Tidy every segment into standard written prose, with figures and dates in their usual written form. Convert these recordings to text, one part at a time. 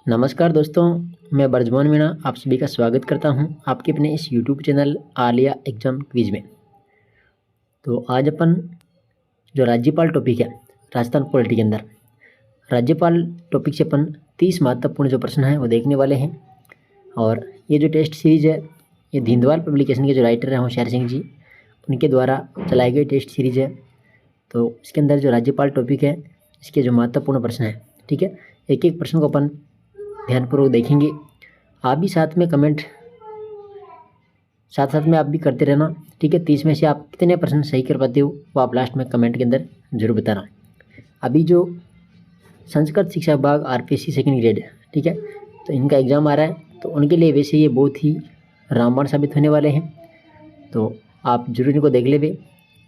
नमस्कार दोस्तों, मैं बरजमान मीणा आप सभी का स्वागत करता हूं आपके अपने इस YouTube channel Alia exam quiz में। तो आज अपन जो राज्यपाल टॉपिक है राजस्थान पॉलिटी के अंदर राज्यपाल टॉपिक से अपन 30 महत्वपूर्ण जो प्रश्न हैं वो देखने वाले हैं। और ये जो टेस्ट सीरीज है ये दीनदयाल पब्लिकेशन के जो राइटर हैं होशियार सिंह जी उनके द्वारा चलाई गई टेस्ट सीरीज है। तो इसके अंदर जो राज्यपाल टॉपिक है इसके जो महत्वपूर्ण प्रश्न हैं, ठीक है, एक एक प्रश्न को अपन ध्यानपूर्वक देखेंगे। आप भी साथ में कमेंट साथ में आप भी करते रहना, ठीक है। 30 में से आप कितने प्रश्न सही कर पाते हो वो आप लास्ट में कमेंट के अंदर जरूर बताना। अभी जो संस्कृत शिक्षा विभाग आरपीएससी सेकंड ग्रेड, ठीक है, तो इनका एग्ज़ाम आ रहा है, तो उनके लिए वैसे ये बहुत ही रामबाण साबित होने वाले हैं। तो आप जरूर इनको देख लेवे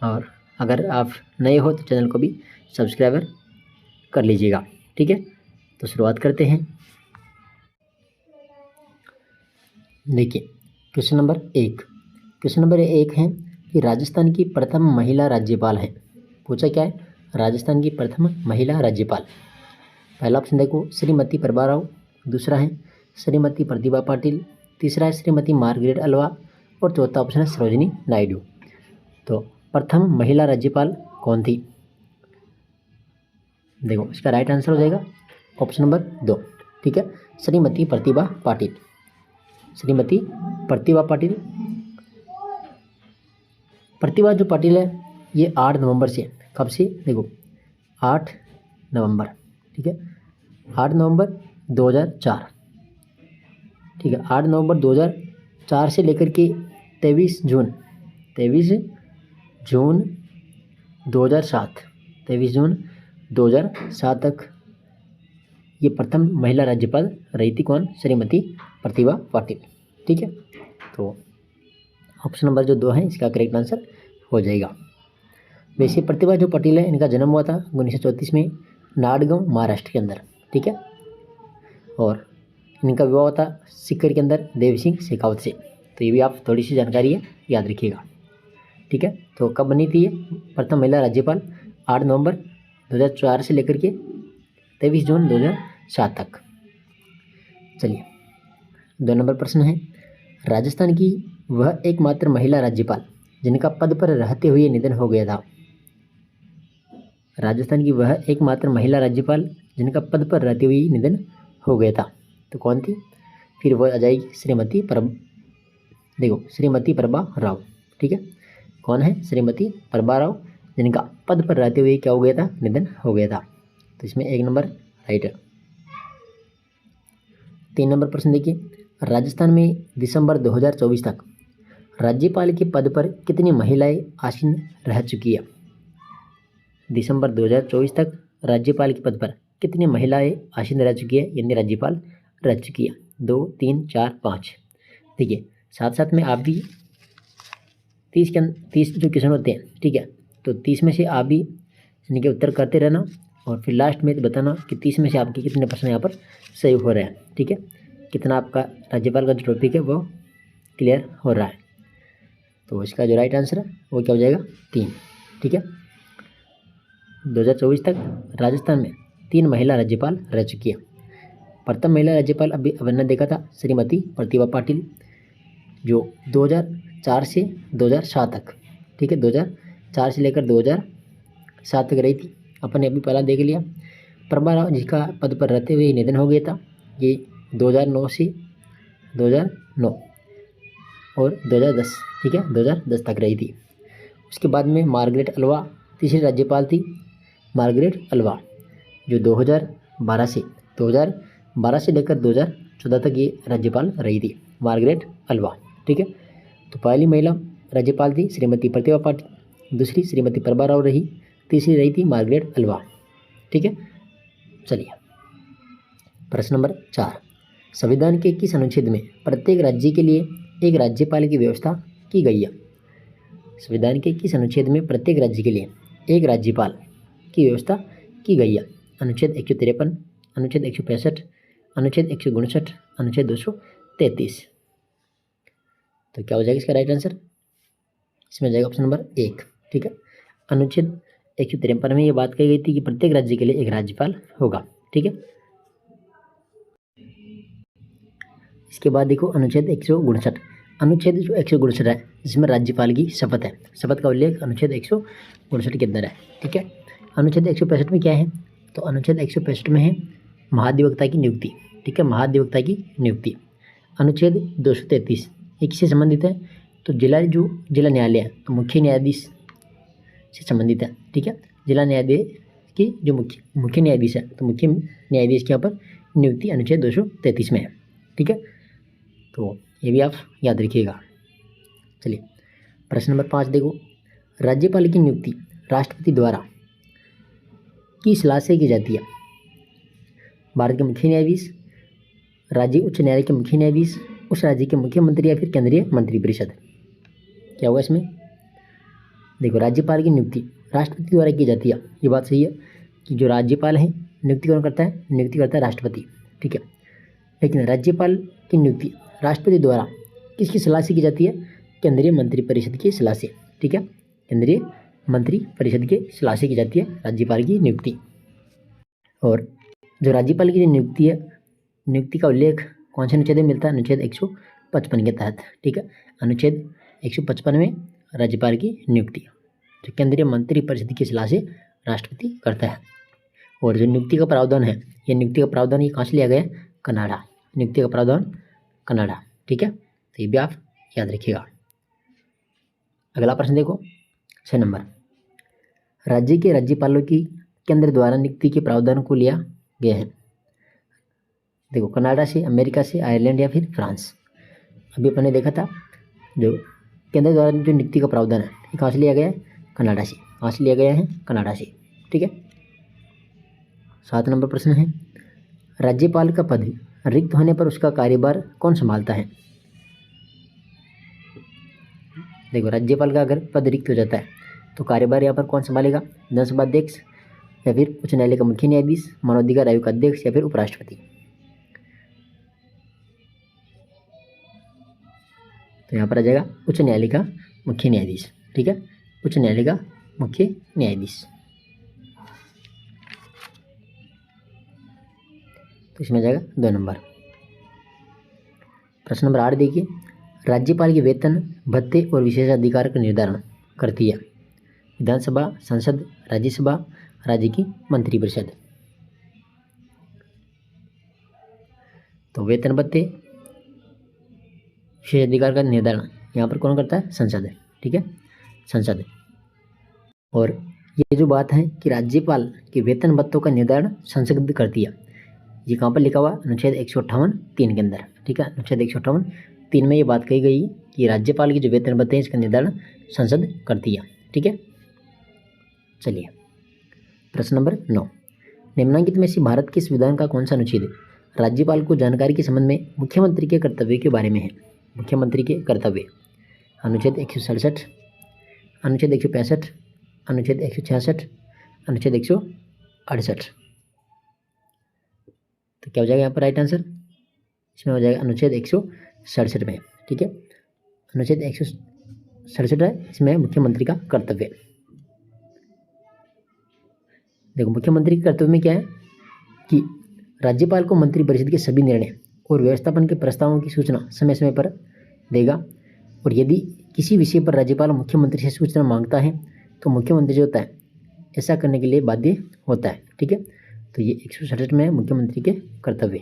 और अगर आप नए हो तो चैनल को भी सब्सक्राइबर कर लीजिएगा, ठीक है। तो शुरुआत करते हैं। देखिए क्वेश्चन नंबर 1 है कि राजस्थान की प्रथम महिला राज्यपाल है। पूछा क्या है, राजस्थान की प्रथम महिला राज्यपाल। पहला ऑप्शन देखो श्रीमती प्रभा राव, दूसरा है श्रीमती प्रतिभा पाटिल, तीसरा है श्रीमती मार्गरेट अल्वा और चौथा ऑप्शन है सरोजिनी नायडू। तो प्रथम महिला राज्यपाल कौन थी? देखो इसका राइट आंसर हो जाएगा ऑप्शन नंबर 2, ठीक है, श्रीमती प्रतिभा पाटिल। श्रीमती प्रतिभा पाटिल। प्रतिभा जो पाटिल है ये 8 नवंबर से, कब से? देखो 8 नवंबर, ठीक है, 8 नवंबर 2004, ठीक है, 8 नवंबर 2004 से लेकर के 23 जून 2007 23 जून 2007 तक ये प्रथम महिला राज्यपाल रही थी। कौन? श्रीमती प्रतिभा पाटिल, ठीक है। तो ऑप्शन नंबर जो 2 है इसका करेक्ट आंसर हो जाएगा। वैसे प्रतिभा जो पाटिल है इनका जन्म हुआ था 1934 में नाडगांव महाराष्ट्र के अंदर, ठीक है, और इनका विवाह हुआ था सीकर के अंदर देव सिंह शेखावत से। तो ये भी आप थोड़ी सी जानकारी है याद रखिएगा, ठीक है। तो कब बनी थी ये प्रथम महिला राज्यपाल? 8 नवंबर 2004 से लेकर के 23 जून 2007 तक। चलिए 2 नंबर प्रश्न है, राजस्थान की वह एकमात्र महिला राज्यपाल जिनका पद पर रहते हुए निधन हो गया था। राजस्थान की वह एकमात्र महिला राज्यपाल जिनका पद पर रहते हुए निधन हो गया था, तो कौन थी? फिर वो आ जाएगी श्रीमती प्रभा राव, ठीक है। कौन है? श्रीमती प्रभा राव, जिनका पद पर रहते हुए क्या हो गया था? निधन हो गया था। तो इसमें 1 नंबर राइट है। 3 नंबर प्रश्न देखिए, राजस्थान में दिसंबर 2024 तक राज्यपाल के पद पर कितनी महिलाएं आसीन रह चुकी है? दिसंबर 2024 तक राज्यपाल के पद पर कितनी महिलाएं आसीन रह चुकी है, यानी राज्यपाल रह चुकी है? 2, 3, 4, 5। देखिए साथ में आप भी 30 जो क्वेश्चन होते हैं, ठीक है, तो 30 में से आप भी इनके उत्तर करते रहना और फिर लास्ट में बताना कि 30 में से आपके कितने प्रश्न यहाँ पर सही हो रहे हैं, ठीक है, कितना आपका राज्यपाल का जो टॉपिक है वो क्लियर हो रहा है। तो इसका जो राइट आंसर है वो क्या हो जाएगा? 3, ठीक है। 2024 तक राजस्थान में 3 महिला राज्यपाल रह चुकी है। प्रथम महिला राज्यपाल अभी हमने देखा था श्रीमती प्रतिभा पाटिल, जो 2004 से 2007 तक, ठीक है, 2004 से लेकर 2007 तक रही थी। अपन ने अभी पहला देख लिया प्रभा राव, जिसका पद पर रहते हुए निधन हो गया था, ये 2009 से 2009 और 2010, ठीक है, 2010 तक रही थी। उसके बाद में मार्गरेट अल्वा तीसरी राज्यपाल थी। मार्गरेट अल्वा जो 2012 से लेकर 2014 तक ये राज्यपाल रही थी, मार्गरेट अल्वा, ठीक है। तो पहली महिला राज्यपाल थी श्रीमती प्रतिभा पाटिल, दूसरी श्रीमती प्रभा राव रही, तीसरी रही थी मार्गरेट अल्वा, ठीक है। चलिए प्रश्न नंबर 4, संविधान के किस अनुच्छेद में प्रत्येक राज्य के लिए एक राज्यपाल की व्यवस्था की गई है? संविधान के किस अनुच्छेद में प्रत्येक राज्य के लिए एक राज्यपाल की व्यवस्था की गई है? अनुच्छेद 153, अनुच्छेद 165, अनुच्छेद 159, अनुच्छेद 233। तो क्या हो जाएगा इसका राइट आंसर? इसमें जाएगा ऑप्शन नंबर 1, ठीक है। अनुच्छेद 153 में ये बात कही गई थी कि प्रत्येक राज्य के लिए एक राज्यपाल होगा, ठीक है। इसके बाद देखो अनुच्छेद 159। अनुच्छेद जो 159 है जिसमें राज्यपाल की शपथ है, शपथ का उल्लेख अनुच्छेद 159 के अंदर है। ठीक है, अनुच्छेद 165 में क्या है, तो अनुच्छेद 165 में है महाधिवक्ता की नियुक्ति। ठीक है, महाधिवक्ता की नियुक्ति। अनुच्छेद 233 ये किससे संबंधित है, तो जिला न्यायालय है तो मुख्य न्यायाधीश से संबंधित है। ठीक है, जिला न्यायालय की जो मुख्य न्यायाधीश है तो मुख्य न्यायाधीश के यहाँ पर नियुक्ति अनुच्छेद 233 में है। ठीक है, तो ये भी आप याद रखिएगा। चलिए प्रश्न नंबर 5 देखो, राज्यपाल की नियुक्ति राष्ट्रपति द्वारा किस सलाह से की जाती है। भारत के मुख्य न्यायाधीश, राज्य उच्च न्यायालय के मुख्य न्यायाधीश, उस राज्य के मुख्यमंत्री या फिर केंद्रीय मंत्रिपरिषद। क्या होगा इसमें, देखो राज्यपाल की नियुक्ति राष्ट्रपति द्वारा की जाती है, ये बात सही है कि जो राज्यपाल है नियुक्ति कौन करता है, नियुक्ति करता है राष्ट्रपति। ठीक है, लेकिन राज्यपाल की नियुक्ति राष्ट्रपति द्वारा किसकी सलाह से की जाती है, केंद्रीय मंत्रिपरिषद की सलाह से। ठीक है, केंद्रीय मंत्रिपरिषद के सलाह से की जाती है राज्यपाल की नियुक्ति। और जो राज्यपाल की जो नियुक्ति है, नियुक्ति का उल्लेख कौन से अनुच्छेद में मिलता है, अनुच्छेद 155 के तहत। ठीक है, अनुच्छेद 155 में राज्यपाल की नियुक्ति जो केंद्रीय मंत्रिपरिषद की सलाह से राष्ट्रपति करता है। और जो नियुक्ति का प्रावधान है, ये नियुक्ति का प्रावधान ये कहाँ से लिया गया है, कनाडा। नियुक्ति का प्रावधान कनाडा। ठीक है, तो ये भी आप याद रखिएगा। अगला प्रश्न देखो 6 नंबर, राज्य के राज्यपालों की केंद्र द्वारा नियुक्ति के प्रावधान को लिया गया है। देखो कनाडा से, अमेरिका से, आयरलैंड या फिर फ्रांस। अभी अपने देखा था जो केंद्र द्वारा जो नियुक्ति का प्रावधान है ये कहाँ से लिया गया है, कनाडा से। कहाँ से लिया गया है, कनाडा से। ठीक है, 7 नंबर प्रश्न है, राज्यपाल का पद रिक्त होने पर उसका कार्यभार कौन संभालता है। देखो राज्यपाल का अगर पद रिक्त हो जाता है तो कार्यभार यहाँ पर कौन संभालेगा, विधानसभा अध्यक्ष या फिर उच्च न्यायालय का मुख्य न्यायाधीश, मानवाधिकार आयोग का अध्यक्ष या फिर उपराष्ट्रपति। तो यहाँ पर आ जाएगा उच्च न्यायालय का मुख्य न्यायाधीश। ठीक है, उच्च न्यायालय का मुख्य न्यायाधीश। तो इसमें आ जाएगा 2 नंबर। प्रश्न नंबर 8 देखिए, राज्यपाल के वेतन, भत्ते और विशेषाधिकार का निर्धारण करती है विधानसभा, संसद, राज्यसभा, राज्य की मंत्रिपरिषद। तो वेतन, भत्ते, विशेषाधिकार का निर्धारण यहाँ पर कौन करता है, संसद। ठीक है, संसद। और ये जो बात है कि राज्यपाल के वेतन भत्तों का निर्धारण संसद करती है, ये कहाँ पर लिखा हुआ, अनुच्छेद 158(3) के अंदर। ठीक है, अनुच्छेद 158(3) में ये बात कही गई कि राज्यपाल की जो वेतन भत्ते हैं इसका निर्धारण संसद करती है। ठीक है, चलिए प्रश्न नंबर 9, निम्नलिखित में से भारत के संविधान का कौन सा अनुच्छेद राज्यपाल को जानकारी के संबंध में मुख्यमंत्री के कर्तव्य के बारे में है। मुख्यमंत्री के कर्तव्य, अनुच्छेद 167, अनुच्छेद 165, अनुच्छेद 166, अनुच्छेद 168। तो क्या हो जाएगा यहाँ पर राइट आंसर, इसमें हो जाएगा अनुच्छेद 167 में। ठीक है, अनुच्छेद 167 है, इसमें मुख्यमंत्री का कर्तव्य। देखो मुख्यमंत्री के कर्तव्य में क्या है कि राज्यपाल को मंत्रिपरिषद के सभी निर्णय और व्यवस्थापन के प्रस्तावों की सूचना समय समय पर देगा। और यदि किसी विषय पर राज्यपाल मुख्यमंत्री से सूचना मांगता है तो मुख्यमंत्री जो होता है ऐसा करने के लिए बाध्य होता है। ठीक है, तो ये 167 में है मुख्यमंत्री के कर्तव्य।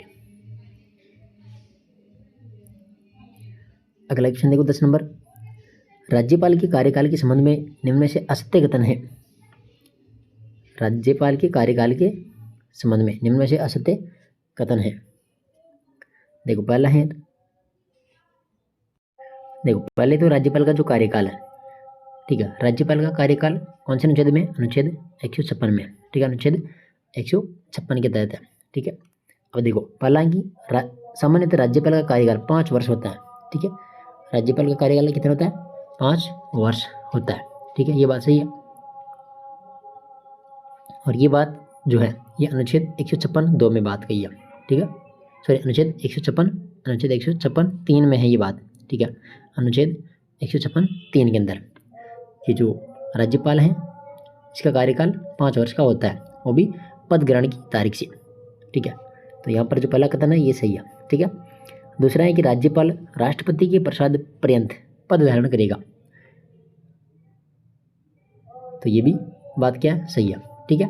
अगला क्वेश्चन देखो 10 नंबर, राज्यपाल के कार्यकाल के संबंध में निम्न में से असत्य कथन है। राज्यपाल के कार्यकाल के संबंध में निम्न में से असत्य कथन है। देखो पहला है, देखो पहले तो राज्यपाल का जो कार्यकाल है, ठीक है, राज्यपाल का कार्यकाल कौन से अनुच्छेद में, अनुच्छेद 156 में। ठीक है, अनुच्छेद 156 के तहत है। ठीक है, अब देखो पहला कि सामान्यतः राज्यपाल का कार्यकाल 5 वर्ष होता है। ठीक है, राज्यपाल का कार्यकाल कितना होता है, 5 वर्ष होता है। ठीक है, ये बात सही है। और ये बात जो है ये अनुच्छेद 156(2) में बात कही है। ठीक है, सॉरी अनुच्छेद 156(3) में है ये बात। ठीक है, अनुच्छेद 156(3) के अंदर ये जो राज्यपाल है इसका कार्यकाल 5 वर्ष का होता है, वो भी पद ग्रहण की तारीख से। ठीक है, तो यहाँ पर जो पहला कथन है ये सही है। ठीक है, दूसरा है कि राज्यपाल राष्ट्रपति के प्रसाद पर्यंत पद धारण करेगा। तो ये भी बात क्या है, सही है। ठीक है,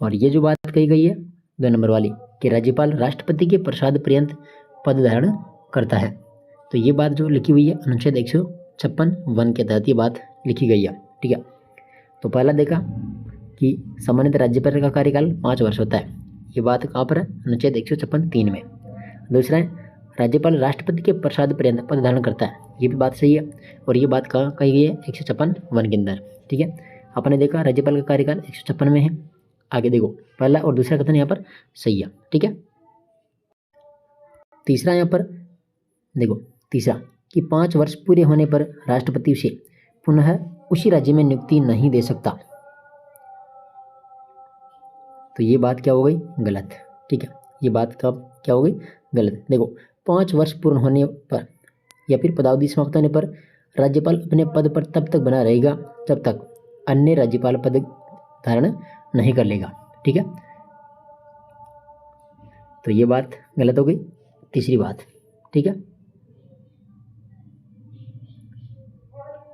और ये जो बात कही गई है 2 नंबर वाली कि राज्यपाल राष्ट्रपति के प्रसाद पर्यंत पद धारण करता है, तो ये बात जो लिखी हुई है अनुच्छेद 156(1) के तहत ये बात लिखी गई है। ठीक है, तो पहला देखा कि सामान्यतः राज्यपाल का कार्यकाल 5 वर्ष होता है, ये बात कहाँ पर है, अनुच्छेद 156(3) में। दूसरा है राज्यपाल राष्ट्रपति के प्रसाद पर्यंत पद धारण करता है, ये भी बात सही है, और ये बात कहाँ कही गई है, 156(1) के अंदर। ठीक है, आपने देखा राज्यपाल का कार्यकाल 156 में है। आगे देखो, पहला और दूसरा कथन यहाँ पर सही है। ठीक है, तीसरा यहाँ पर देखो, तीसरा कि 5 वर्ष पूरे होने पर राष्ट्रपति उसे पुनः उसी राज्य में नियुक्ति नहीं दे सकता, तो ये बात क्या हो गई, गलत। ठीक है, ये बात कब क्या हो गई, गलत। देखो, 5 वर्ष पूर्ण होने पर या फिर पदावधि समाप्त होने पर राज्यपाल अपने पद पर तब तक बना रहेगा जब तक अन्य राज्यपाल पद धारण नहीं कर लेगा। ठीक है, तो ये बात गलत हो गई, तीसरी बात। ठीक है,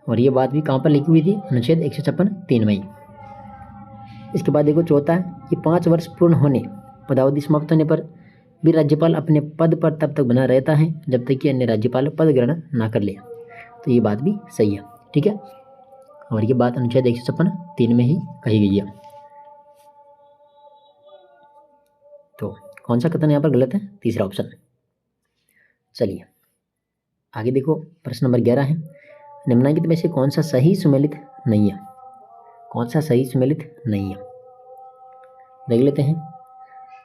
और ये बात भी कहाँ पर लिखी हुई थी, अनुच्छेद 156(3) में ही। इसके बाद देखो, चौथा है कि 5 वर्ष पूर्ण होने पदावधि समाप्त होने पर भी राज्यपाल अपने पद पर तब तक बना रहता है जब तक कि अन्य राज्यपाल पद ग्रहण ना कर ले, तो ये बात भी सही है। ठीक है, और ये बात अनुच्छेद 156(3) में ही कही गई है। तो कौन सा कथन यहाँ पर गलत है, तीसरा ऑप्शन। चलिए आगे देखो, प्रश्न नंबर 11 है, निम्नलिखित में से कौन सा सही सुमेलित नहीं है, कौन सा सही सुमेलित नहीं है, देख लेते हैं।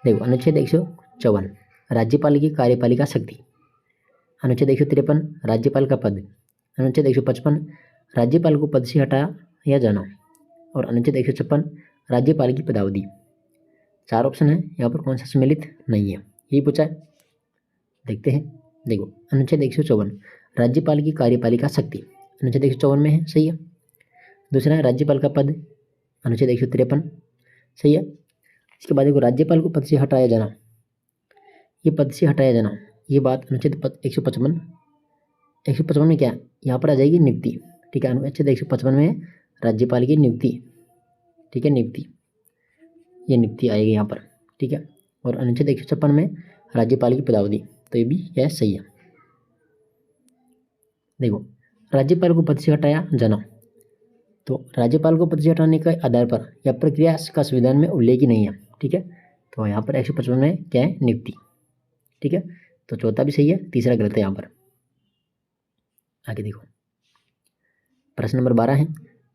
देखो, अनुच्छेद 154 राज्यपाल की कार्यपालिका शक्ति, अनुच्छेद 153 राज्यपाल का पद, अनुच्छेद 155 राज्यपाल को पद से हटाया जाना, और अनुच्छेद 156 राज्यपाल की पदावधि। 4 ऑप्शन है, यहाँ पर कौन सा सुमेलित नहीं है, यही पूछा है। देखते हैं। देखो, अनुच्छेद 154 राज्यपाल की कार्यपालिका शक्ति अनुच्छेद 154 में है, सही है। दूसरा है राज्यपाल का पद, अनुच्छेद 153 सही है। इसके बाद देखो, राज्यपाल को पद से हटाया जाना, ये पद से हटाया जाना, ये बात अनुच्छेद 155 में क्या है, यहाँ पर आ जाएगी नियुक्ति। ठीक है, अनुच्छेद 155 में राज्यपाल की नियुक्ति। ठीक है, नियुक्ति, ये नियुक्ति आएगी यहाँ पर। ठीक है, और अनुच्छेद 156 में राज्यपाल की पदावधि, तो ये भी यह सही है। देखो, राज्यपाल को पद से हटाया जाना, तो राज्यपाल को पद से हटाने के आधार पर या प्रक्रिया का संविधान में उल्लेख ही नहीं है। ठीक है, तो यहाँ पर 155 में क्या है, नियुक्ति। ठीक है, तो चौथा भी सही है, तीसरा गलत है यहाँ पर। आगे देखो, प्रश्न नंबर 12 है,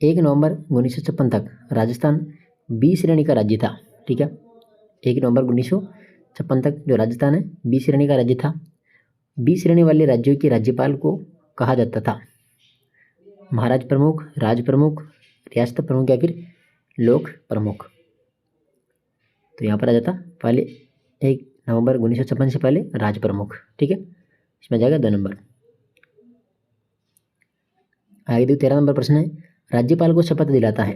1 नवंबर 1956 तक राजस्थान बी श्रेणी का राज्य था। ठीक है, 1 नवंबर 1956 तक जो राजस्थान है बी श्रेणी का राज्य था। बी श्रेणी वाले राज्यों के राज्यपाल को कहा जाता था महाराज प्रमुख, राज प्रमुख, रियासत प्रमुख या फिर लोक प्रमुख। तो यहाँ पर आ जाता पहले 1 नवंबर 1956 से पहले राज प्रमुख। ठीक है, इसमें जाएगा 2 नंबर। आगे देखो, 13 नंबर प्रश्न है, राज्यपाल को शपथ दिलाता है,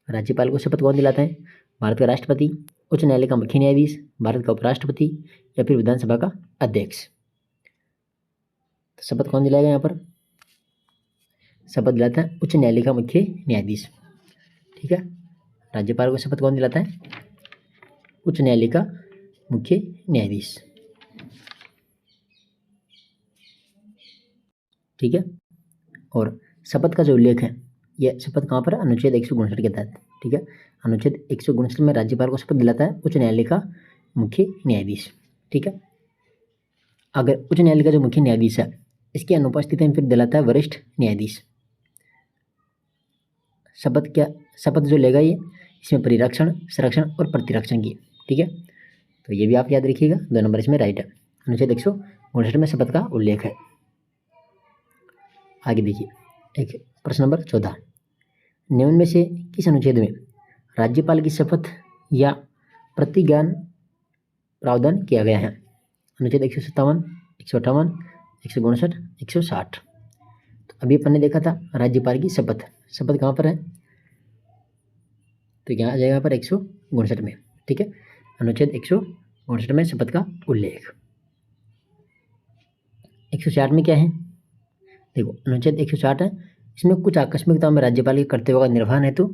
राज्यपाल को शपथ कौन दिलाता है, भारत का राष्ट्रपति, उच्च न्यायालय का मुख्य न्यायाधीश, भारत का उपराष्ट्रपति या फिर विधानसभा का अध्यक्ष। तो शपथ कौन दिलाएगा, यहाँ पर शपथ दिलाता है उच्च न्यायालय का मुख्य न्यायाधीश। ठीक है, राज्यपाल को शपथ कौन दिलाता है, उच्च न्यायालय का मुख्य न्यायाधीश। ठीक है, और शपथ का जो उल्लेख है, यह शपथ कहाँ पर है, अनुच्छेद 159 के तहत। ठीक है, अनुच्छेद 159 में राज्यपाल को शपथ दिलाता है उच्च न्यायालय का मुख्य न्यायाधीश। ठीक है, अगर उच्च न्यायालय का जो मुख्य न्यायाधीश है इसकी अनुपस्थिति में फिर दिलाता है वरिष्ठ न्यायाधीश। शपथ जो लेगा ये, इसमें परिरक्षण, संरक्षण और प्रतिरक्षण की। ठीक है, तो ये भी आप याद रखिएगा, 2 नंबर इसमें राइट है, अनुच्छेद 159 में शपथ का उल्लेख है। आगे देखिए, एक प्रश्न नंबर 14, निम्न में से किस अनुच्छेद में राज्यपाल की शपथ या प्रतिज्ञान प्रावधान किया गया है, अनुच्छेद 157, 158, 159, 160। तो अभी अपन ने देखा था राज्यपाल की शपथ, शपथ कहाँ पर है, तो यहाँ आ जाएगा पर 159 में। ठीक है, अनुच्छेद 59 में शपथ का उल्लेख। 160 में क्या है, देखो अनुच्छेद 160 है, इसमें कुछ आकस्मिकताओं में राज्यपाल के कर्तव्यों का निर्वहन हेतु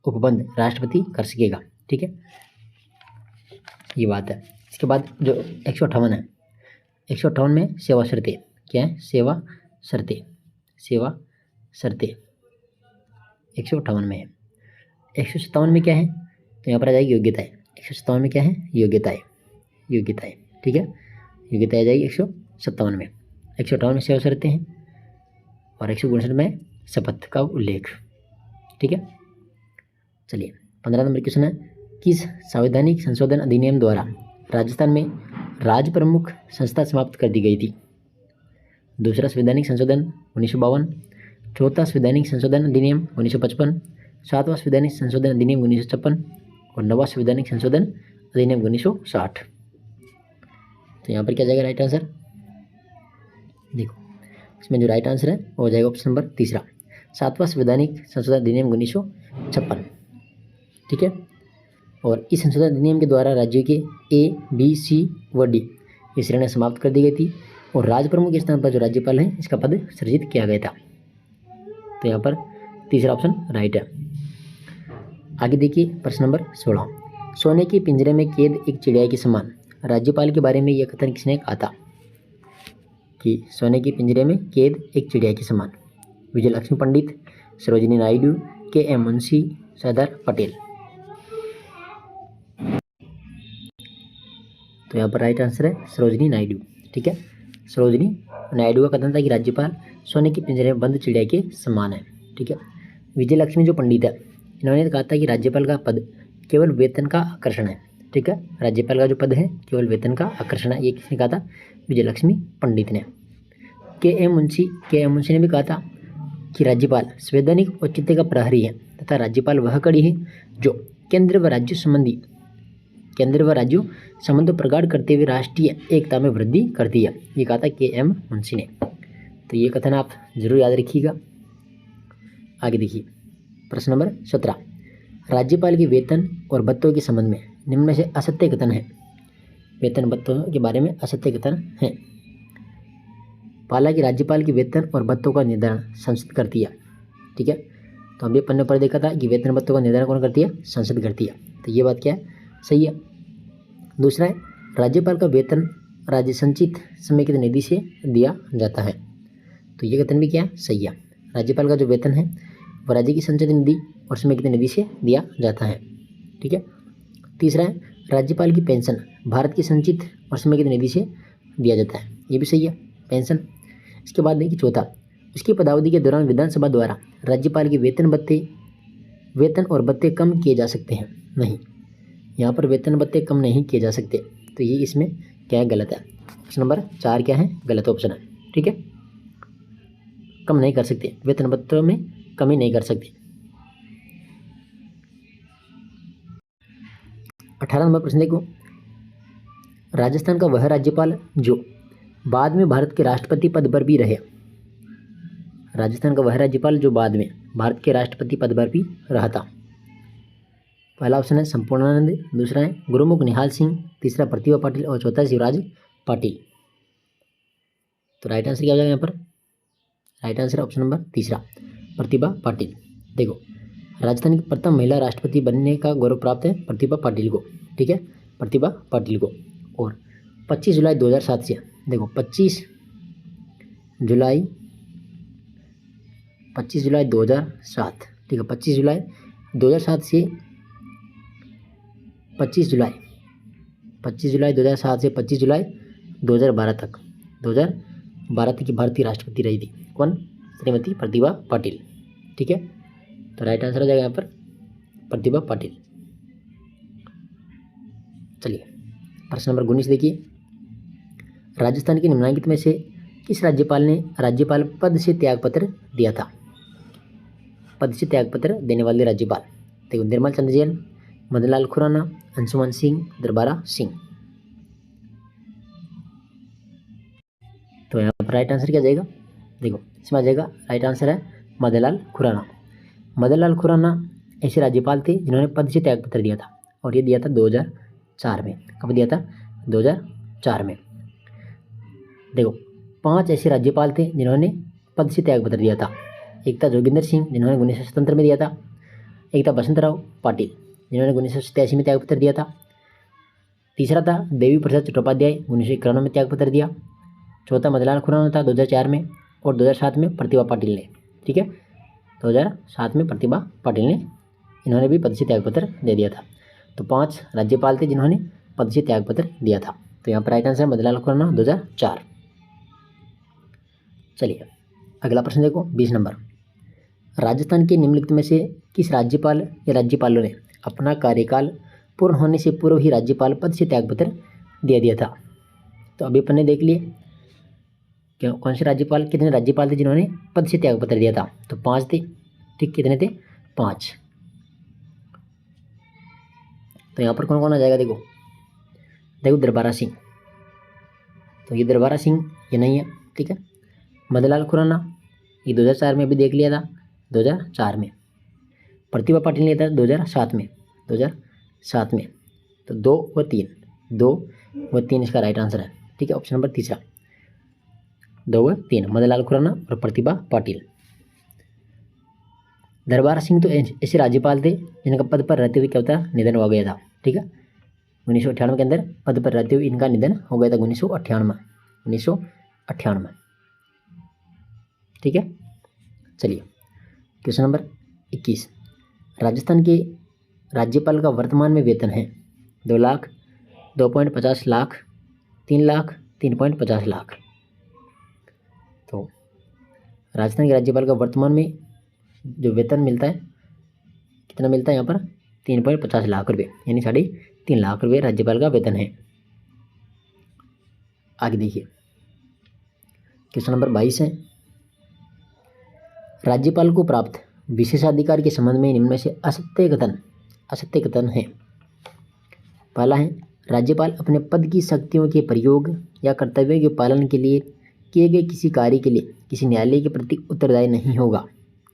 उपबंध राष्ट्रपति कर सकेगा। ठीक है, ये बात है। इसके बाद जो 158 है, 158 में सेवा शर्तें क्या है, सेवा शर्तें 158 में है। 157 में क्या है, तो यहाँ पर आ जाएगी योग्यताएं। 157 में क्या है, योग्यताएं। ठीक है, योग्यता आ जाएगी 157 में। 158 में सेवा शर्तें हैं और 159 में शपथ का उल्लेख। ठीक है, चलिए 15 नंबर क्वेश्चन है, किस संवैधानिक संशोधन अधिनियम द्वारा राजस्थान में राज प्रमुख संस्था समाप्त कर दी गई थी? दूसरा संवैधानिक संशोधन 1952, चौथा संवैधानिक संशोधन अधिनियम 1955, सातवां संवैधानिक संशोधन अधिनियम 1956 और नवा संवैधानिक संशोधन अधिनियम 1960। तो यहाँ पर क्या जाएगा राइट आंसर, देखो इसमें जो राइट आंसर है वो हो जाएगा ऑप्शन नंबर तीसरा, सातवां संवैधानिक संशोधन अधिनियम 1956। ठीक है, और इस संशोधन अधिनियम के द्वारा राज्यों के A, B, C व D ये श्रेणियाँ समाप्त कर दी गई थी और राज प्रमुख के स्थान पर जो राज्यपाल है इसका पद सृजित किया गया था। तो यहाँ पर तीसरा ऑप्शन राइट है। आगे देखिए प्रश्न नंबर 16, सोने के पिंजरे में कैद एक चिड़िया के समान, राज्यपाल के बारे में यह कथन किसने कहा था? कि सोने के पिंजरे में कैद एक चिड़िया के समान, विजय लक्ष्मी पंडित, सरोजिनी नायडू, K.M. मुंशी, सरदार पटेल। तो यहाँ पर राइट आंसर है सरोजिनी नायडू। ठीक है, सरोजिनी नायडू का कथन था कि राज्यपाल सोने के पिंजरे में बंद चिड़िया के समान है। ठीक है, विजय लक्ष्मी जो पंडित है इन्होंने कहा था कि राज्यपाल का पद केवल वेतन का आकर्षण है। ठीक है, राज्यपाल का जो पद है केवल वेतन का आकर्षण है, ये किसने कहा था? विजय लक्ष्मी पंडित ने। K.M. मुंशी ने भी कहा था कि राज्यपाल संवैधानिक औचित्य का प्रहरी है तथा राज्यपाल वह कड़ी है जो केंद्र व राज्यों संबंधों प्रगाढ़ करते हुए राष्ट्रीय एकता में वृद्धि करती है, ये कहा था K.M. मुंशी ने। तो ये कथन आप जरूर याद रखिएगा। आगे देखिए प्रश्न नंबर 17, राज्यपाल के वेतन और भत्तों के संबंध में निम्न में से असत्य कथन है। वेतन भत्तों के बारे में असत्य कथन है। पहला कि राज्यपाल के वेतन और भत्तों का निर्धारण संसद करती है। ठीक है, तो हम ये पन्ने पर देखा था कि वेतन भत्तों का निर्धारण कौन करती है? संसद करती है। तो ये बात क्या है? सही है। दूसरा है राज्यपाल का वेतन राज्य संचित समेकित निधि से दिया जाता है। तो ये कथन भी क्या है? सही है। राज्यपाल का जो वेतन है वह राज्य की संचित निधि और समेकित निधि से दिया जाता है। ठीक है। तीसरा है राज्यपाल की पेंशन भारत की संचित और समेकित निधि से दिया जाता है। ये भी सही है, पेंशन। इसके बाद देखिए चौथा, उसकी पदावधि के दौरान विधानसभा द्वारा राज्यपाल के वेतन और भत्ते कम किए जा सकते हैं। नहीं, यहाँ पर वेतन भत्ते कम नहीं किए जा सकते। तो ये इसमें क्या है? गलत है। ऑप्शन नंबर 4 क्या है? गलत ऑप्शन है। ठीक है, कम नहीं कर सकते, वेतन भत्तों में कमी नहीं कर सकते। 18 नंबर प्रश्न देखो, राजस्थान का वह राज्यपाल जो बाद में भारत के राष्ट्रपति पद पर भी रहे। राजस्थान का वह राज्यपाल जो बाद में भारत के राष्ट्रपति पद पर भी रहा था। पहला ऑप्शन है संपूर्णानंद, दूसरा है गुरुमुख निहाल सिंह, तीसरा प्रतिभा पाटिल और चौथा शिवराज पाटिल। तो राइट आंसर क्या हो जाएगा यहाँ पर? राइट आंसर ऑप्शन नंबर तीसरा, प्रतिभा पाटिल। देखो, राजस्थान की प्रथम महिला राष्ट्रपति बनने का गौरव प्राप्त है प्रतिभा पाटिल को। ठीक है, प्रतिभा पाटिल को। और 25 जुलाई 2007 से, देखो 25 जुलाई 2007, ठीक है, 25 जुलाई 2007 से 25 जुलाई 2007 से 25 जुलाई 2012 तक 2012 तक की भारतीय राष्ट्रपति रही थी। कौन? श्रीमती प्रतिभा पाटिल। ठीक है, तो राइट आंसर हो जाएगा यहाँ पर प्रतिभा पाटिल। चलिए प्रश्न नंबर 19 देखिए, राजस्थान के निम्नलिखित में से किस राज्यपाल ने राज्यपाल पद से त्यागपत्र दिया था? पद से त्यागपत्र देने वाले राज्यपाल, देखो निर्मल चंद्र जैन, मदन लाल खुराना, अंशुमान सिंह, दरबारा सिंह। तो यहाँ पर राइट आंसर क्या जाएगा? देखो इसमें आ जाएगा राइट आंसर है मदन लाल खुराना। मदन लाल खुराना ऐसे राज्यपाल थे जिन्होंने पद से त्यागपत्र दिया था और ये दिया था 2003 2004 में। कब दिया था? 2004 में। देखो 5 ऐसे राज्यपाल थे जिन्होंने पद से त्याग पत्र दिया था। एक था जोगिंदर सिंह जिन्होंने 1977 में दिया था। एक था बसंतराव पाटिल जिन्होंने 1987 में त्याग पत्र दिया था। तीसरा था देवी प्रसाद चट्टोपाध्याय 1991 में त्याग पत्र दिया। चौथा मदनलाल खुराना था 2004 में। और 2007 में प्रतिभा पाटिल ने। ठीक है, 2007 में प्रतिभा पाटिल ने, इन्होंने भी पद से त्याग पत्र दे दिया था। तो 5 राज्यपाल थे जिन्होंने पद से त्याग पत्र दिया था। तो यहाँ पर राइट आंसर है मदनलाल खुराना 2004। चलिए अगला प्रश्न देखो 20 नंबर। राजस्थान के निम्नलिखित में से किस राज्यपाल या राज्यपालों ने अपना कार्यकाल पूर्ण होने से पूर्व ही राज्यपाल पद से त्यागपत्र दे दिया था? तो अभी अपन ने देख लिए क्या कौन से राज्यपाल, कितने राज्यपाल थे जिन्होंने पद से त्यागपत्र दिया था? तो 5 थे। ठीक, कितने थे? 5। तो यहाँ पर कौन कौन आ जाएगा? देखो देखो दरबारा सिंह, तो ये दरबारा सिंह ये नहीं है। ठीक है, मदनलाल खुराना ये 2004 में अभी देख लिया था, 2004 में। प्रतिभा पाटिल ने लिया था 2007 में, 2007 में। तो 2 व 3 इसका राइट आंसर है। ठीक है, ऑप्शन नंबर तीसरा 2 व 3 मदनलाल खुराना और प्रतिभा पाटिल। दरबारा सिंह तो ऐसे राज्यपाल थे जिनका पद पर रहते हुए क्या होता है? निधन हो गया था। ठीक है, 1998 के अंदर पद पर रहते हुए इनका निधन हो गया था, 1998 में। ठीक है, चलिए क्वेश्चन नंबर 21। राजस्थान के राज्यपाल का वर्तमान में वेतन है 2 लाख, 2.50 लाख, 3 लाख, 3.50 लाख। तो राजस्थान के राज्यपाल का वर्तमान में जो वेतन मिलता है कितना मिलता है? यहाँ पर 3.50 लाख रुपये, यानी 3.5 लाख रुपये राज्यपाल का वेतन है। आगे देखिए क्वेश्चन नंबर 22 है। राज्यपाल को प्राप्त विशेषाधिकार के संबंध में निम्न में से असत्य कथन है। पहला है राज्यपाल अपने पद की शक्तियों के प्रयोग या कर्तव्यों के पालन के लिए किए गए किसी कार्य के लिए किसी न्यायालय के प्रति उत्तरदायी नहीं होगा।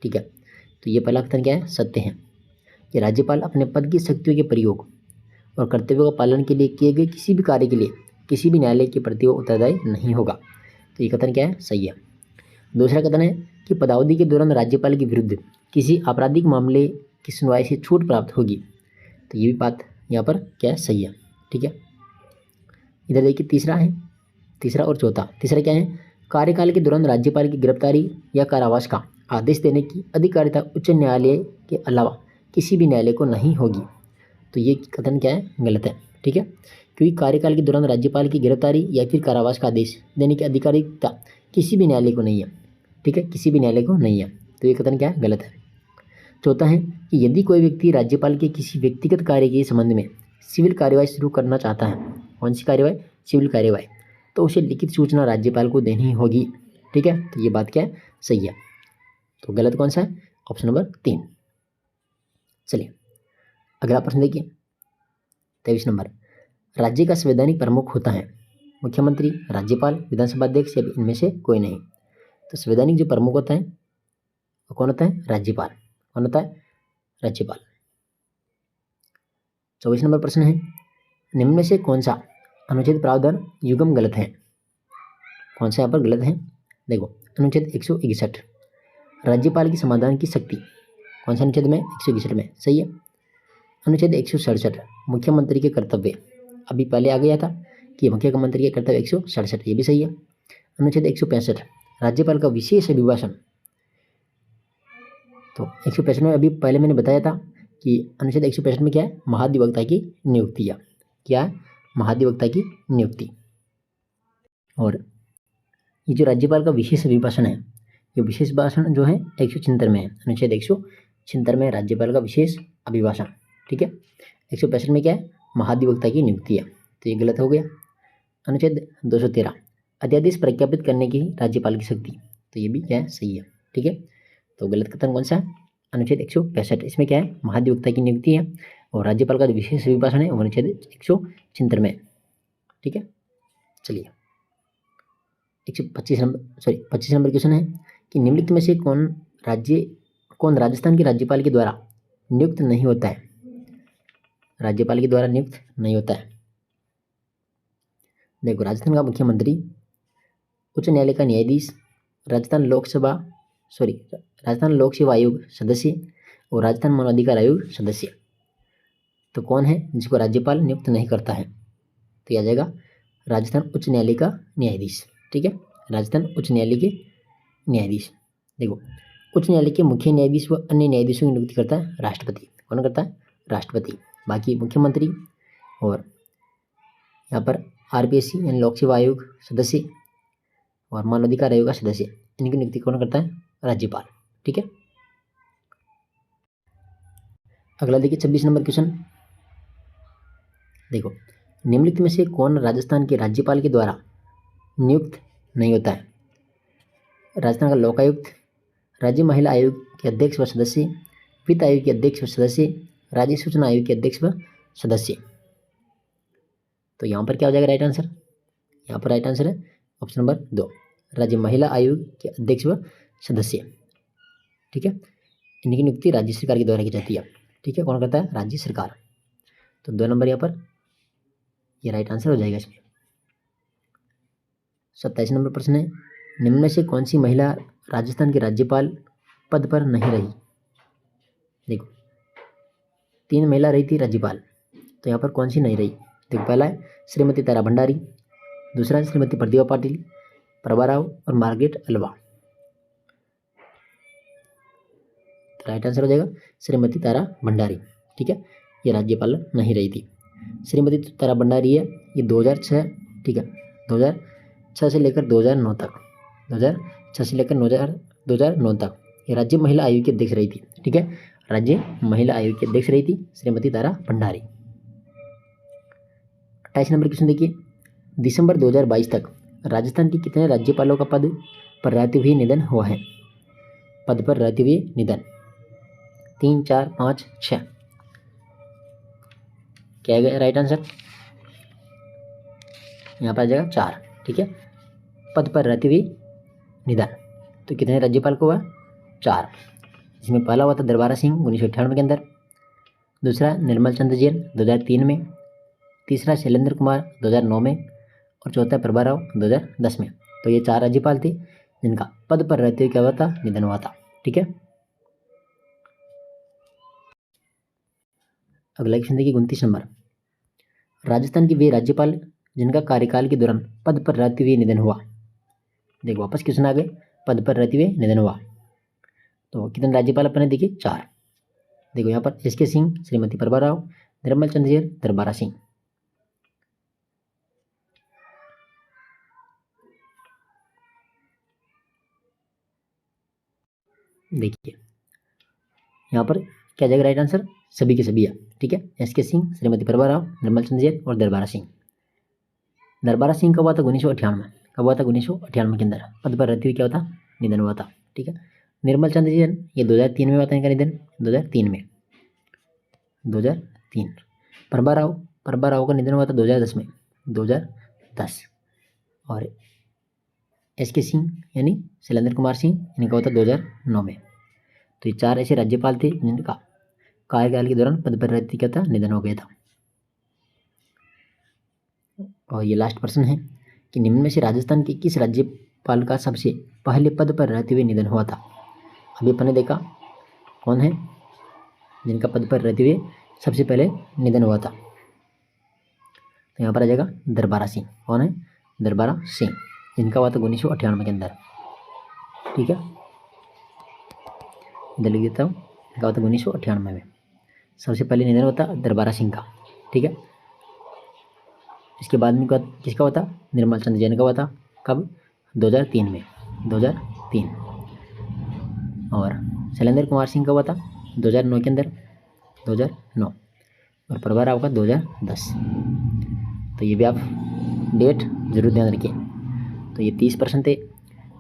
ठीक है, तो ये पहला कथन क्या है? सत्य है कि राज्यपाल अपने पद की शक्तियों के प्रयोग और कर्तव्यों का पालन के लिए किए गए किसी भी कार्य के लिए किसी भी न्यायालय के प्रति वो उत्तरदायी नहीं होगा। तो ये कथन क्या है? सही है। दूसरा कथन है कि पदावधि के दौरान राज्यपाल के विरुद्ध किसी आपराधिक मामले की सुनवाई से छूट प्राप्त होगी। तो ये भी बात यहाँ पर क्या है? सही है। ठीक है, इधर देखिए तीसरा है, तीसरा और चौथा। तीसरा क्या है? कार्यकाल के दौरान राज्यपाल की गिरफ्तारी या कारावास का आदेश देने की अधिकारिता उच्च न्यायालय के अलावा किसी भी न्यायालय को नहीं होगी। तो ये कथन क्या है? गलत है। ठीक है, क्योंकि कार्यकाल के दौरान राज्यपाल की गिरफ्तारी या फिर कारावास का आदेश देने की अधिकारिता किसी भी न्यायालय को नहीं है। ठीक है, किसी भी न्यायालय को नहीं है। तो ये कथन क्या है? गलत है। चौथा है कि यदि कोई व्यक्ति राज्यपाल के किसी व्यक्तिगत कार्य के संबंध में सिविल कार्यवाही शुरू करना चाहता है, कौन सी कार्यवाही? सिविल कार्यवाही, तो उसे लिखित सूचना राज्यपाल को देनी होगी। ठीक है, तो ये बात क्या है? सही है। तो गलत कौन सा है? Option number 3। चलिए अगला प्रश्न देखिए 23 नंबर। राज्य का संवैधानिक प्रमुख होता है मुख्यमंत्री, राज्यपाल, विधानसभा अध्यक्ष या इनमें से कोई नहीं। तो संवैधानिक जो प्रमुख होता है वो कौन होता है? राज्यपाल। कौन होता है? राज्यपाल। 24 नंबर प्रश्न है निम्न में से कौन सा अनुच्छेद प्रावधान युग्म गलत है? कौन सा यहाँ पर गलत है? देखो अनुच्छेद 161 राज्यपाल की समाधान की शक्ति, कौन सा अनुच्छेद में? 161 में। सही है। अनुच्छेद 167 मुख्यमंत्री के कर्तव्य, अभी पहले आ गया था कि मुख्यमंत्री के कर्तव्य 167, ये भी सही है। अनुच्छेद 165 राज्यपाल का विशेष अभिभाषण, तो 165 में अभी पहले मैंने बताया था कि अनुच्छेद 165 में क्या है? महाधिवक्ता की नियुक्ति। क्या है? महाधिवक्ता की नियुक्ति। और ये जो राज्यपाल का विशेष अभिभाषण है, ये विशेष भाषण जो है 176 में है। अनुच्छेद 176 में राज्यपाल का विशेष अभिभाषण। ठीक है, 165 में क्या है? महाधिवक्ता की नियुक्ति है। तो ये गलत हो गया। अनुच्छेद 213 अध्यादेश प्रख्यापित करने की राज्यपाल की शक्ति, तो ये भी क्या है? सही है। ठीक है, तो गलत कथन कौन सा है? अनुच्छेद 165, इसमें क्या है? महाधिवक्ता की नियुक्ति है। और राज्यपाल का जो विशेष अभिभाषण है वो अनुच्छेद 176 में। ठीक है, चलिए 25 नंबर क्वेश्चन है कि निम्नलिखित में से कौन राजस्थान के राज्यपाल के द्वारा नियुक्त नहीं होता है? राज्यपाल के द्वारा नियुक्त नहीं होता है। देखो, राजस्थान का मुख्यमंत्री, उच्च न्यायालय का न्यायाधीश, राजस्थान लोक सेवा आयोग सदस्य और राजस्थान मानवाधिकार आयोग सदस्य। तो कौन है जिसको राज्यपाल नियुक्त नहीं करता है? तो आ जाएगा राजस्थान उच्च न्यायालय का न्यायाधीश। ठीक है, राजस्थान उच्च न्यायालय के न्यायाधीश। देखो, उच्च न्यायालय के मुख्य न्यायाधीश व अन्य न्यायाधीशों की नियुक्ति करता है राष्ट्रपति। कौन करता है? राष्ट्रपति। बाकी मुख्यमंत्री और यहाँ पर आरपीएससी यानी लोक सेवा आयोग सदस्य और मानवाधिकार आयोग का सदस्य, इनकी नियुक्ति कौन करता है? राज्यपाल। ठीक है, अगला देखिए 26 नंबर क्वेश्चन। देखो, निम्नलिखित में से कौन राजस्थान के राज्यपाल के द्वारा नियुक्त नहीं होता है? राजस्थान का लोकायुक्त, राज्य महिला आयोग के अध्यक्ष व सदस्य, वित्त आयोग के अध्यक्ष व सदस्य, राज्य सूचना आयोग के अध्यक्ष व सदस्य। तो यहाँ पर क्या हो जाएगा राइट आंसर? यहाँ पर राइट आंसर है ऑप्शन नंबर 2, राज्य महिला आयोग के अध्यक्ष व सदस्य। ठीक है, इनकी नियुक्ति राज्य सरकार के द्वारा की जाती है। ठीक है, कौन करता है? राज्य सरकार। तो 2 नंबर यहाँ पर ये राइट आंसर हो जाएगा इसमें। 27 नंबर प्रश्न है, निम्न में से कौन सी महिला राजस्थान के राज्यपाल पद पर नहीं रही? देखो, 3 महिला रही थी राज्यपाल, तो यहाँ पर कौन सी नहीं रही? देखो, पहला है श्रीमती तारा भंडारी, दूसरा है श्रीमती प्रतिभा पाटिल, प्रभा राव और मार्गरेट अल्वा। राइट आंसर हो जाएगा श्रीमती तारा भंडारी। ठीक है, ये राज्यपाल नहीं रही थी। श्रीमती तारा भंडारी है, ये 2006, ठीक है, 2006 से लेकर 2009 तक, 2006 से लेकर 2009 तक ये राज्य महिला आयोग की अध्यक्ष रही थी। ठीक है, राज्य महिला आयोग की अध्यक्ष रही थी श्रीमती तारा भंडारी। 28 नंबर क्वेश्चन देखिए, दिसंबर 2022 तक राजस्थान के कितने राज्यपालों का पद पर रहते हुए निधन हुआ है? पद पर रहते हुए निधन 3, 4, 5, 6। क्या है राइट आंसर? यहाँ पर आ जाएगा 4। ठीक है, पद पर रहते हुए निधन तो कितने राज्यपाल को हुआ? 4। इसमें पहला हुआ था दरबारा सिंह 1998 के अंदर, दूसरा निर्मल चंद्र जैन 2003 में, तीसरा शैलेंद्र कुमार 2009 में और चौथा प्रभा राव 2010 में। तो ये 4 राज्यपाल थे जिनका पद पर रहते हुए क्या हुआ था? निधन हुआ था। ठीक है, अगला क्वेश्चन देखिए 29 नंबर, राजस्थान के वे राज्यपाल जिनका कार्यकाल के दौरान पद पर रहते हुए निधन हुआ। देखो, वापस क्वेश्चन आ गए, पद पर रहते हुए निधन हुआ तो कितने राज्यपाल अपने? देखिए 4। देखो, यहाँ पर एस के सिंह, श्रीमती प्रभा राव, निर्मल चंद्र जैन, दरबारा सिंह। देखिए, यहाँ पर क्या जाएगा राइट आंसर? सभी के सभी है। ठीक है, एस के सिंह, श्रीमती प्रभा राव, निर्मल चंद्र जैन और दरबारा सिंह। दरबारा सिंह कब हुआ था? 1998। कब हुआ था? 1998 के अंदर पद पर रहते हुए क्या होता? निधन हुआ था। ठीक है, निर्मल चंद्र जैन ये 2003 में हुआ था इनका निधन, 2003 में, 2003। प्रभा राव का निधन हुआ था 2010 में, 2010। और एस के सिंह यानी शैलेंद्र कुमार सिंह, इनका हुआ था 2009 में। तो ये 4 ऐसे राज्यपाल थे जिनका कार्यकाल के दौरान पद पर रहते क्या था? निधन हो गया था। और ये लास्ट प्रश्न है कि निम्न में से राजस्थान के किस राज्यपाल का सबसे पहले पद पर रहते हुए निधन हुआ था? अभी अपन ने देखा कौन है जिनका पद पर रहते हुए सबसे पहले निधन हुआ था, तो यहाँ पर आ जाएगा दरबारा सिंह। कौन है? दरबारा सिंह, जिनका हुआ था 1998 के अंदर। ठीक है, इधर लिख देता हूँ, इनका हुआ था 1998 में सबसे पहले निधन होता दरबारा सिंह का। ठीक है, इसके बाद में किसका हुआ था? निर्मल चंद्र जैन का हुआ था। कब? 2003 में, 2003। और शैलेंद्र कुमार सिंह का हुआ था 2009 के अंदर, 2009। और प्रभा राव का 2010। तो ये भी आप डेट जरूर ध्यान रखिए। तो ये 30% थे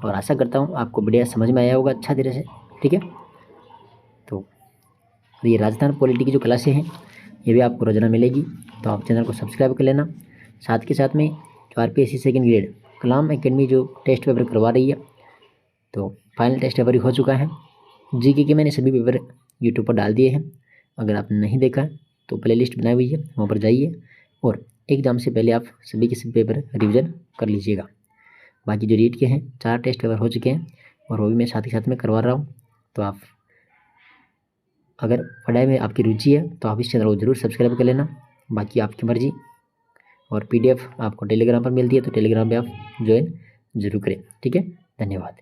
और आशा करता हूँ आपको बढ़िया समझ में आया होगा अच्छा तरह से। ठीक है, तो ये राजस्थान पॉलिटी की जो क्लासें हैं ये भी आपको रोजाना मिलेगी, तो आप चैनल को सब्सक्राइब कर लेना। साथ के साथ में जो आरपीएससी सेकेंड ग्रेड कलाम एकेडमी जो टेस्ट पेपर करवा रही है, तो फाइनल टेस्ट पेपर हो चुका है। जीके के मैंने सभी पेपर यूट्यूब पर डाल दिए हैं, अगर आपने नहीं देखा तो प्लेलिस्ट बनाई हुई है, वहाँ पर जाइए और एग्ज़ाम से पहले आप सभी के सभी पेपर रिवीजन कर लीजिएगा। बाकी जो रीट के हैं 4 टेस्ट कवर हो चुके हैं और वो भी मैं साथ ही साथ में करवा रहा हूँ। तो आप अगर पढ़ाई में आपकी रुचि है तो आप इस चैनल को ज़रूर सब्सक्राइब कर लेना। बाकी आपकी मर्ज़ी। और PDF आपको टेलीग्राम पर मिलती है तो टेलीग्राम पे आप ज्वाइन ज़रूर करें। ठीक है, धन्यवाद।